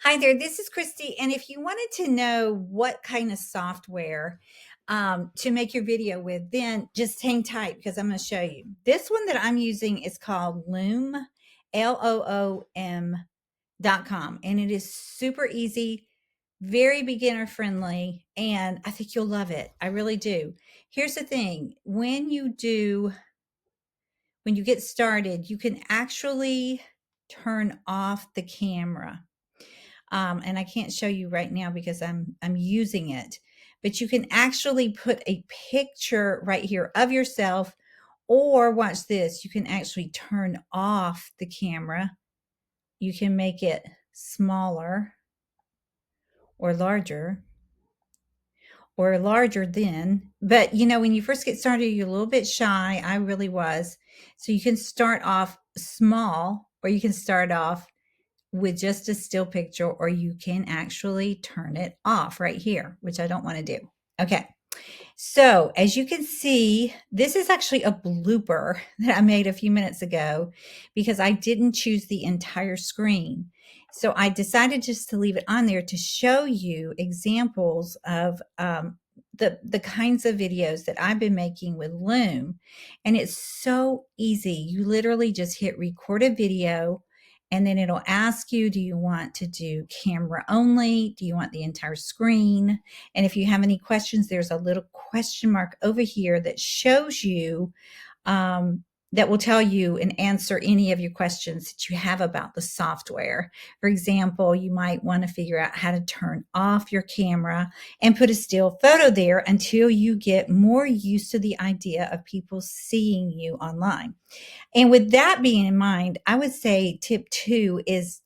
Hi there, this is Christy. And if you wanted to know what kind of software to make your video with, then just hang tight because I'm going to show you. This one that I'm using is called Loom, LOOM.com. And it is super easy, very beginner friendly, and I think you'll love it. I really do. Here's the thing. When you get started, you can actually turn off the camera. And I can't show you right now because I'm using it, but you can actually put a picture right here of yourself, or watch this, you can actually turn off the camera. You can make it smaller or larger than, but when you first get started, you're a little bit shy. I really was. So you can start off small, or you can start off with just a still picture, or you can actually turn it off right here, which I don't want to do. Okay. So as you can see, this is actually a blooper that I made a few minutes ago because I didn't choose the entire screen. So I decided just to leave it on there to show you examples of the kinds of videos that I've been making with Loom. And it's so easy. You literally just hit record a video, and then it'll ask you, do you want to do camera only? Do you want the entire screen? And if you have any questions, there's a little question mark over here that shows you, that will tell you and answer any of your questions that you have about the software. For example, you might want to figure out how to turn off your camera and put a still photo there until you get more used to the idea of people seeing you online. And with that being in mind, I would say tip 2 is,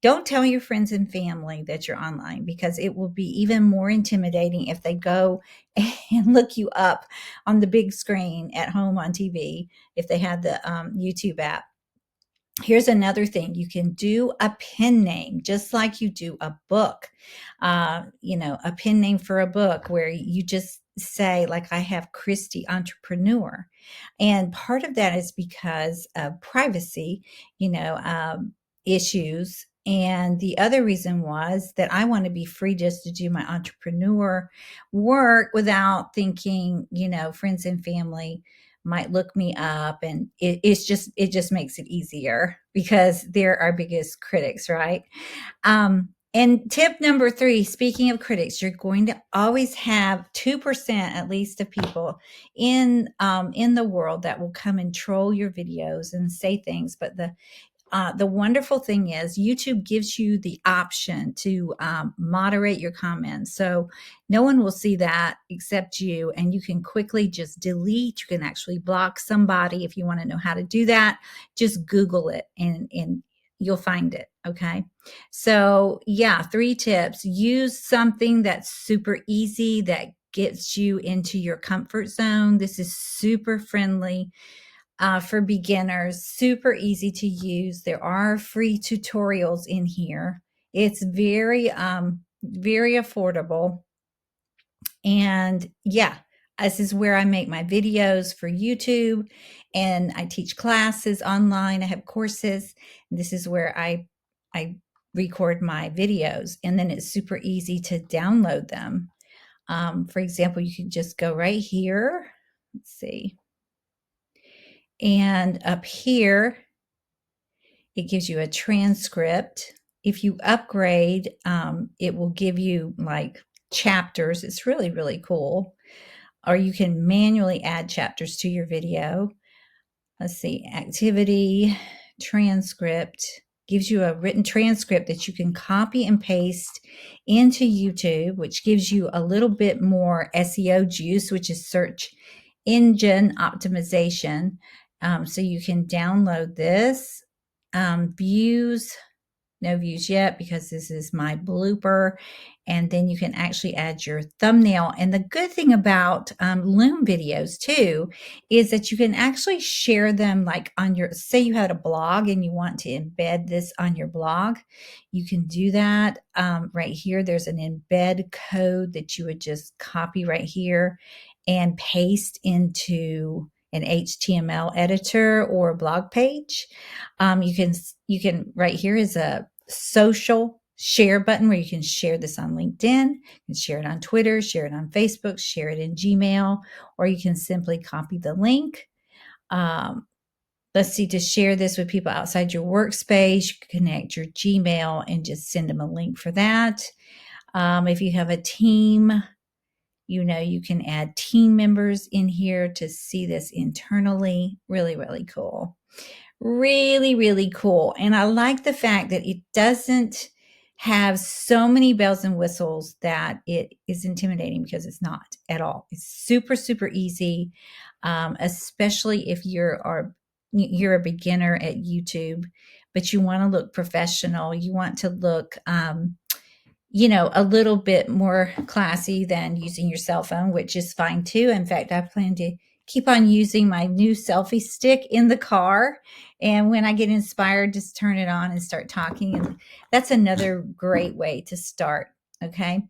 don't tell your friends and family that you're online, because it will be even more intimidating if they go and look you up on the big screen at home on TV, if they had the YouTube app. Here's another thing. You can do a pen name just like you do a book, a pen name for a book where you just say, like, I have Christy Entrepreneur. And part of that is because of privacy, issues. And the other reason was that I want to be free just to do my entrepreneur work without thinking, friends and family might look me up, and it just makes it easier because they're our biggest critics, right? And tip number 3, speaking of critics, you're going to always have 2% at least of people in the world that will come and troll your videos and say things. But the wonderful thing is YouTube gives you the option to moderate your comments. So no one will see that except you, and you can quickly just delete. You can actually block somebody. If you want to know how to do that, just Google it and you'll find it. Okay. So yeah, 3 tips. Use something that's super easy, that gets you into your comfort zone. This is super friendly. For beginners, super easy to use. There are free tutorials in here. It's very affordable. And yeah, this is where I make my videos for YouTube, and I teach classes online. I have courses. This is where I record my videos, and then it's super easy to download them. For example, you can just go right here. Let's see. And up here, it gives you a transcript. If you upgrade, it will give you like chapters. It's really, really cool. Or you can manually add chapters to your video. Let's see, activity, transcript, gives you a written transcript that you can copy and paste into YouTube, which gives you a little bit more SEO juice, which is search engine optimization. So you can download this. Views, no views yet because this is my blooper. And then you can actually add your thumbnail. And the good thing about Loom videos too is that you can actually share them, like on your, say you had a blog and you want to embed this on your blog, you can do that. Right here, there's an embed code that you would just copy right here and paste into an HTML editor or a blog page. You can right here is a social share button where you can share this on LinkedIn, you can share it on Twitter, share it on Facebook, share it in Gmail, or you can simply copy the link. Let's see, to share this with people outside your workspace, you can connect your Gmail and just send them a link for that. If you have a team, you can add team members in here to see this internally. Really, really cool. Really, really cool. And I like the fact that it doesn't have so many bells and whistles that it is intimidating, because it's not at all. It's super, super easy, especially if you're a beginner at YouTube, but you want to look professional. You want to look, a little bit more classy than using your cell phone, which is fine too. In fact, I plan to keep on using my new selfie stick in the car. And when I get inspired, just turn it on and start talking. And that's another great way to start. Okay.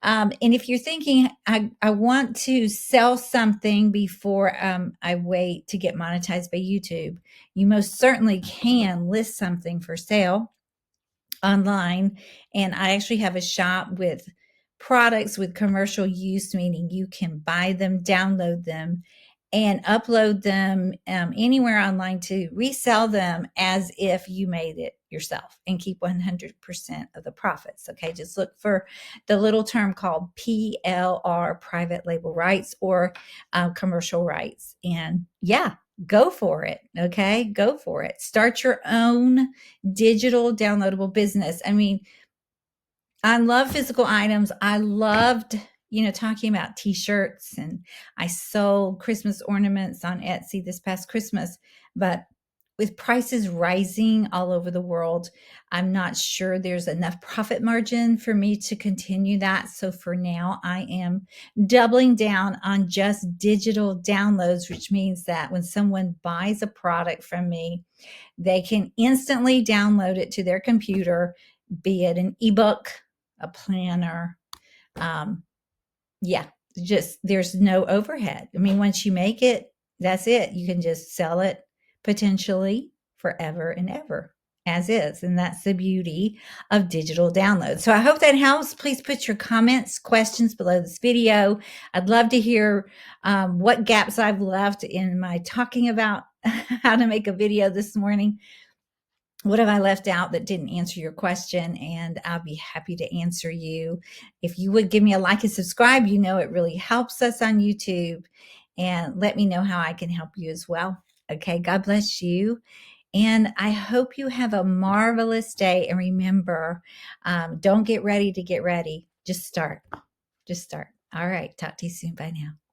And if you're thinking, I want to sell something before I wait to get monetized by YouTube, you most certainly can list something for sale online. And I actually have a shop with products with commercial use, meaning you can buy them, download them, and upload them anywhere online to resell them as if you made it yourself, and keep 100% of the profits. Okay, just look for the little term called PLR, private label rights, or commercial rights. And yeah, go for it. Okay, go for it. Start your own digital downloadable business. I mean, I love physical items. I loved, talking about t-shirts, and I sold Christmas ornaments on Etsy this past Christmas. But with prices rising all over the world, I'm not sure there's enough profit margin for me to continue that. So for now, I am doubling down on just digital downloads, which means that when someone buys a product from me, they can instantly download it to their computer, be it an ebook, a planner. Yeah, just there's no overhead. I mean, once you make it, that's it. You can just sell it potentially forever and ever as is. And that's the beauty of digital downloads. So I hope that helps. Please put your comments, questions below this video. I'd love to hear what gaps I've left in my talking about how to make a video this morning. What have I left out that didn't answer your question? And I'll be happy to answer you. If you would give me a like and subscribe, it really helps us on YouTube. And let me know how I can help you as well. Okay, God bless you. And I hope you have a marvelous day. And remember, don't get ready to get ready. Just start. Just start. All right. Talk to you soon. Bye now.